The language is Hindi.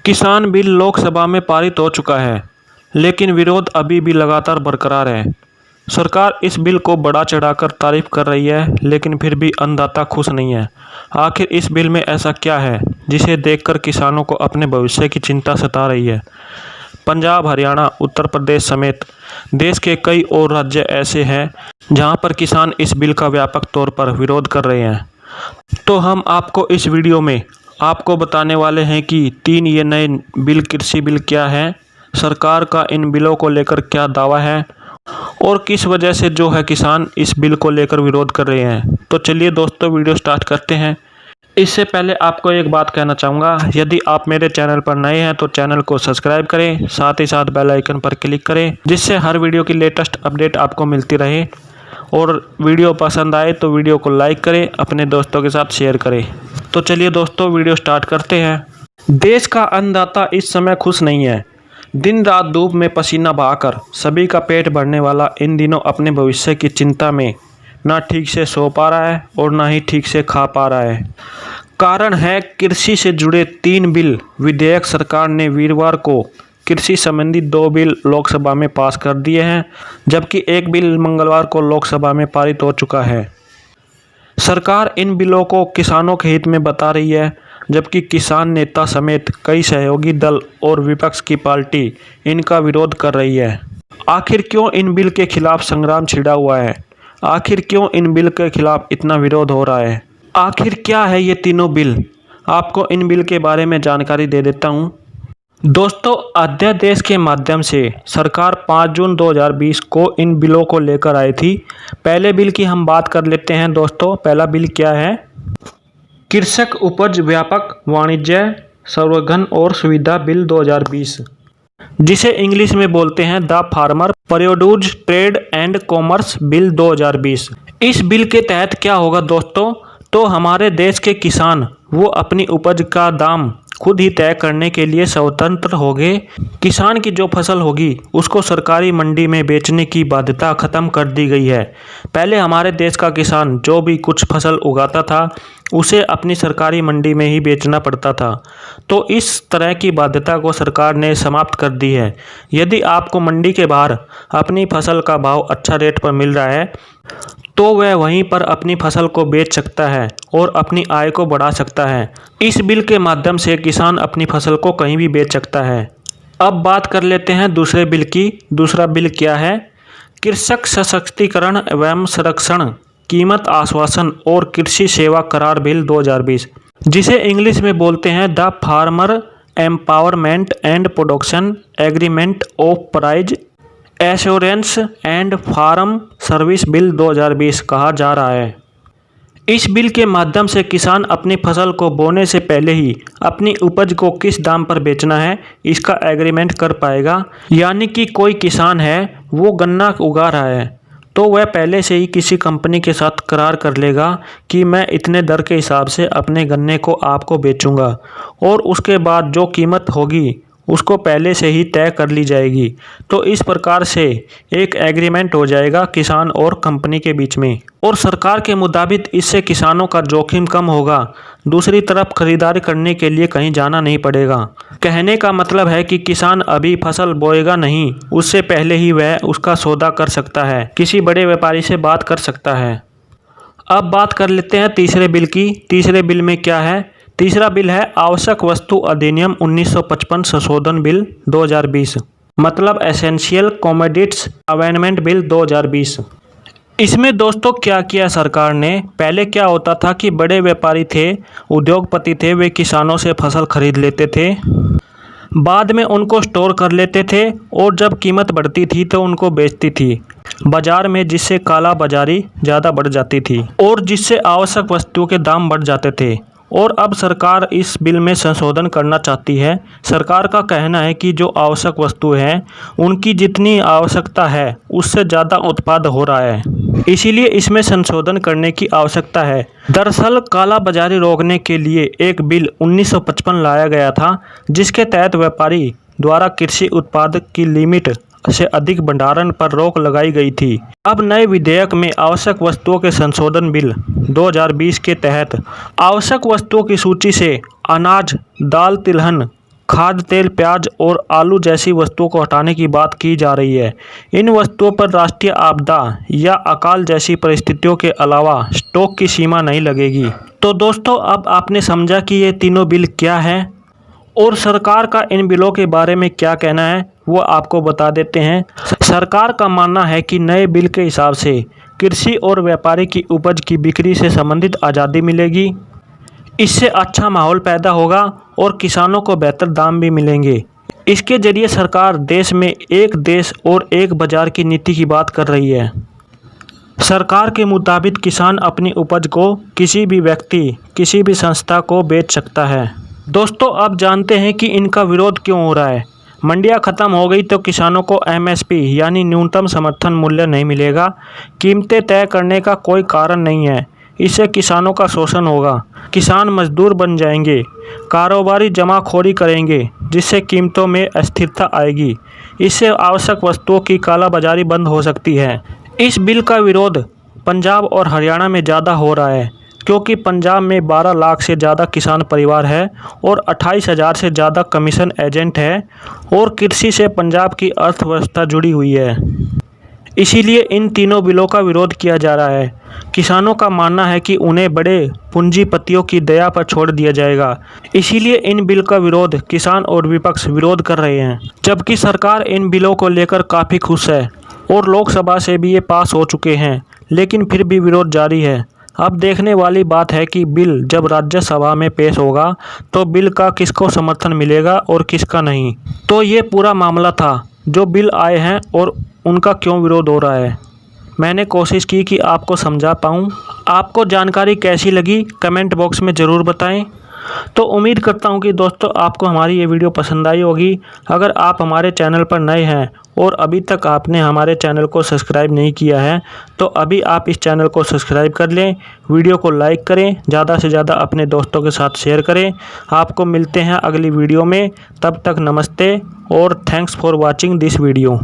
किसान बिल लोकसभा में पारित हो चुका है, लेकिन विरोध अभी भी लगातार बरकरार है। सरकार इस बिल को बढ़ा चढ़ाकर तारीफ कर रही है, लेकिन फिर भी अन्नदाता खुश नहीं है। आखिर इस बिल में ऐसा क्या है जिसे देखकर किसानों को अपने भविष्य की चिंता सता रही है? पंजाब, हरियाणा, उत्तर प्रदेश समेत देश के कई और राज्य ऐसे हैं जहां पर किसान इस बिल का व्यापक तौर पर विरोध कर रहे हैं। तो हम आपको इस वीडियो में आपको बताने वाले हैं कि 3 ये नए बिल कृषि बिल क्या हैं, सरकार का इन बिलों को लेकर क्या दावा है और किस वजह से जो है किसान इस बिल को लेकर विरोध कर रहे हैं। तो चलिए दोस्तों, वीडियो स्टार्ट करते हैं। इससे पहले आपको एक बात कहना चाहूँगा, यदि आप मेरे चैनल पर नए हैं तो चैनल को सब्सक्राइब करें, साथ ही साथ बेल आइकन पर क्लिक करें, जिससे हर वीडियो की लेटेस्ट अपडेट आपको मिलती रहे। और वीडियो पसंद आए तो वीडियो को लाइक करें, अपने दोस्तों के साथ शेयर करें। तो चलिए दोस्तों, वीडियो स्टार्ट करते हैं। देश का अन्नदाता इस समय खुश नहीं है। दिन रात धूप में पसीना बहाकर सभी का पेट भरने वाला इन दिनों अपने भविष्य की चिंता में ना ठीक से सो पा रहा है और ना ही ठीक से खा पा रहा है। कारण है कृषि से जुड़े 3 बिल विधेयक। सरकार ने वीरवार को कृषि संबंधी 2 बिल लोकसभा में पास कर दिए हैं, जबकि एक बिल मंगलवार को लोकसभा में पारित हो चुका है। सरकार इन बिलों को किसानों के हित में बता रही है, जबकि किसान नेता समेत कई सहयोगी दल और विपक्ष की पार्टी इनका विरोध कर रही है। आखिर क्यों इन बिल के खिलाफ संग्राम छिड़ा हुआ है? आखिर क्यों इन बिल के खिलाफ इतना विरोध हो रहा है? आखिर क्या है ये तीनों बिल? आपको इन बिल के बारे में जानकारी दे देता हूँ। दोस्तों, अध्यादेश के माध्यम से सरकार 5 जून 2020 को इन बिलों को लेकर आई थी। पहले बिल की हम बात कर लेते हैं दोस्तों। पहला बिल क्या है? कृषक उपज व्यापक वाणिज्य संवर्धन और सुविधा बिल 2020, जिसे इंग्लिश में बोलते हैं the farmer produce trade and commerce bill 2020। इस बिल के तहत क्या होगा दोस्तों? तो हमारे देश के किसान वो अपनी उपज का दाम खुद ही तय करने के लिए स्वतंत्र होंगे। किसान की जो फसल होगी उसको सरकारी मंडी में बेचने की बाध्यता खत्म कर दी गई है। पहले हमारे देश का किसान जो भी कुछ फसल उगाता था उसे अपनी सरकारी मंडी में ही बेचना पड़ता था। तो इस तरह की बाध्यता को सरकार ने समाप्त कर दी है। यदि आपको मंडी के बाहर अपनी फसल का भाव अच्छा रेट पर मिल रहा है तो वह वहीं पर अपनी फसल को बेच सकता है और अपनी आय को बढ़ा सकता है। इस बिल के माध्यम से किसान अपनी फसल को कहीं भी बेच सकता है। अब बात कर लेते हैं दूसरे बिल की। दूसरा बिल क्या है? कृषक सशक्तिकरण एवं संरक्षण कीमत आश्वासन और कृषि सेवा करार बिल 2020, जिसे इंग्लिश में बोलते हैं the farmer empowerment and production agreement of price assurance and farm service bill 2020 कहा जा रहा है। इस बिल के माध्यम से किसान अपनी फसल को बोने से पहले ही अपनी उपज को किस दाम पर बेचना है इसका एग्रीमेंट कर पाएगा। यानी कि कोई किसान है वो गन्ना उगा रहा है तो वह पहले से ही किसी कंपनी के साथ करार कर लेगा कि मैं इतने दर के हिसाब से अपने गन्ने को आपको बेचूंगा, और उसके बाद जो कीमत होगी उसको पहले से ही तय कर ली जाएगी। तो इस प्रकार से एक एग्रीमेंट हो जाएगा किसान और कंपनी के बीच में, और सरकार के मुताबिक इससे किसानों का जोखिम कम होगा। दूसरी तरफ खरीदारी करने के लिए कहीं जाना नहीं पड़ेगा। कहने का मतलब है कि किसान अभी फसल बोएगा नहीं, उससे पहले ही वह उसका सौदा कर सकता है, किसी बड़े व्यापारी से बात कर सकता है। अब बात कर लेते हैं तीसरे बिल की। तीसरे बिल में क्या है? तीसरा बिल है आवश्यक वस्तु अधिनियम 1955 संशोधन बिल 2020, मतलब एसेंशियल कमोडिटीज अमेंडमेंट बिल 2020। इसमें दोस्तों क्या किया सरकार ने? पहले क्या होता था कि बड़े व्यापारी थे, उद्योगपति थे, वे किसानों से फसल खरीद लेते थे, बाद में उनको स्टोर कर लेते थे और जब कीमत बढ़ती थी तो उनको बेचती थी बाजार में, जिससे काला बाजारी ज़्यादा बढ़ जाती थी और जिससे आवश्यक वस्तुओं के दाम बढ़ जाते थे। और अब सरकार इस बिल में संशोधन करना चाहती है। सरकार का कहना है कि जो आवश्यक वस्तु हैं उनकी जितनी आवश्यकता है उससे ज़्यादा उत्पाद हो रहा है, इसीलिए इसमें संशोधन करने की आवश्यकता है। दरअसल काला बाजारी रोकने के लिए एक बिल 1955 लाया गया था, जिसके तहत व्यापारी द्वारा कृषि उत्पाद की लिमिट से अधिक भंडारण पर रोक लगाई गई थी। अब नए विधेयक में आवश्यक वस्तुओं के संशोधन बिल 2020 के तहत आवश्यक वस्तुओं की सूची से अनाज, दाल, तिलहन, खाद्य तेल, प्याज और आलू जैसी वस्तुओं को हटाने की बात की जा रही है। इन वस्तुओं पर राष्ट्रीय आपदा या अकाल जैसी परिस्थितियों के अलावा स्टॉक की सीमा नहीं लगेगी। तो दोस्तों, अब आपने समझा कि ये तीनों बिल क्या हैं और सरकार का इन बिलों के बारे में क्या कहना है, वो आपको बता देते हैं। सरकार का मानना है कि नए बिल के हिसाब से कृषि और व्यापारी की उपज की बिक्री से संबंधित आज़ादी मिलेगी। इससे अच्छा माहौल पैदा होगा और किसानों को बेहतर दाम भी मिलेंगे। इसके जरिए सरकार देश में एक देश और एक बाजार की नीति की बात कर रही है। सरकार के मुताबिक किसान अपनी उपज को किसी भी व्यक्ति, किसी भी संस्था को बेच सकता है। दोस्तों, अब जानते हैं कि इनका विरोध क्यों हो रहा है। मंडियां खत्म हो गई तो किसानों को MSP यानी न्यूनतम समर्थन मूल्य नहीं मिलेगा। कीमतें तय करने का कोई कारण नहीं है। इससे किसानों का शोषण होगा। किसान मजदूर बन जाएंगे, कारोबारी जमाखोरी करेंगे, जिससे कीमतों में अस्थिरता आएगी। इससे आवश्यक वस्तुओं की कालाबाजारी बंद हो सकती है। इस बिल का विरोध पंजाब और हरियाणा में ज़्यादा हो रहा है, क्योंकि पंजाब में 12 लाख से ज़्यादा किसान परिवार है और 28,000 से ज़्यादा कमीशन एजेंट है और कृषि से पंजाब की अर्थव्यवस्था जुड़ी हुई है। इसीलिए इन तीनों बिलों का विरोध किया जा रहा है। किसानों का मानना है कि उन्हें बड़े पूंजीपतियों की दया पर छोड़ दिया जाएगा। इसीलिए इन बिल का विरोध किसान और विपक्ष विरोध कर रहे हैं, जबकि सरकार इन बिलों को लेकर काफ़ी खुश है और लोकसभा से भी ये पास हो चुके हैं, लेकिन फिर भी विरोध जारी है। अब देखने वाली बात है कि बिल जब राज्यसभा में पेश होगा तो बिल का किसको समर्थन मिलेगा और किसका नहीं। तो ये पूरा मामला था जो बिल आए हैं और उनका क्यों विरोध हो रहा है। मैंने कोशिश की कि आपको समझा पाऊँ। आपको जानकारी कैसी लगी कमेंट बॉक्स में ज़रूर बताएं। तो उम्मीद करता हूं कि दोस्तों आपको हमारी ये वीडियो पसंद आई होगी। अगर आप हमारे चैनल पर नए हैं और अभी तक आपने हमारे चैनल को सब्सक्राइब नहीं किया है तो अभी आप इस चैनल को सब्सक्राइब कर लें, वीडियो को लाइक करें, ज़्यादा से ज़्यादा अपने दोस्तों के साथ शेयर करें। आपको मिलते हैं अगली वीडियो में, तब तक नमस्ते और thanks for watching this video.